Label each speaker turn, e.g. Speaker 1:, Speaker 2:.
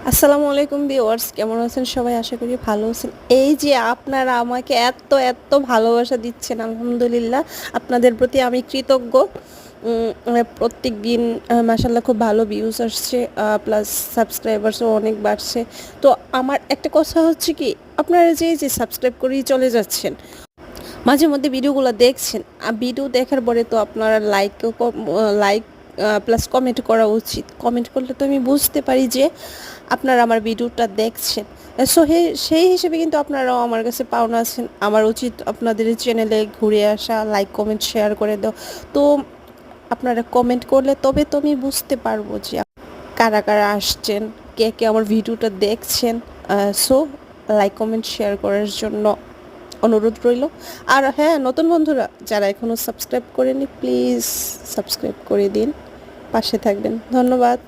Speaker 1: আসসালামু আলাইকুম ভিউয়ার্স, কেমন আছেন সবাই? আশা করি ভালো আছেন। এই যে আপনারা আমাকে এত এত ভালোবাসা দিচ্ছেন, আলহামদুলিল্লাহ আপনাদের প্রতি আমি কৃতজ্ঞ। প্রত্যেক দিন মাশাল্লাহ খুব ভালো ভিউজ আসছে, প্লাস সাবস্ক্রাইবার্সও অনেক বাড়ছে। তো আমার একটা কথা হচ্ছে কি, আপনারা যে এই যে সাবস্ক্রাইব করেই চলে যাচ্ছেন, মাঝে মধ্যে ভিডিওগুলো দেখছেন, ভিডিও দেখার পরে তো আপনারা লাইক প্লাস কমেন্ট করা উচিত। কমেন্ট করলে তো আমি বুঝতে পারি যে আপনারা আমার ভিডিওটা দেখছেন। সো সেই হিসেবে কিন্তু আপনারাও আমার কাছে পাওনা আছেন। আমার উচিত আপনাদের চ্যানেলে ঘুরে আসা, লাইক কমেন্ট শেয়ার করে দাও। তো আপনারা কমেন্ট করলে তবে তো আমি বুঝতে পারবো যে কারা কারা আসছেন, কে কে আমার ভিডিওটা দেখছেন। সো লাইক কমেন্ট শেয়ার করার জন্য অনুরোধ রইল। আর হ্যাঁ, নতুন বন্ধুরা যারা এখনও সাবস্ক্রাইব করেনি, প্লিজ সাবস্ক্রাইব করে দিন, পাশে থাকবেন। ধন্যবাদ।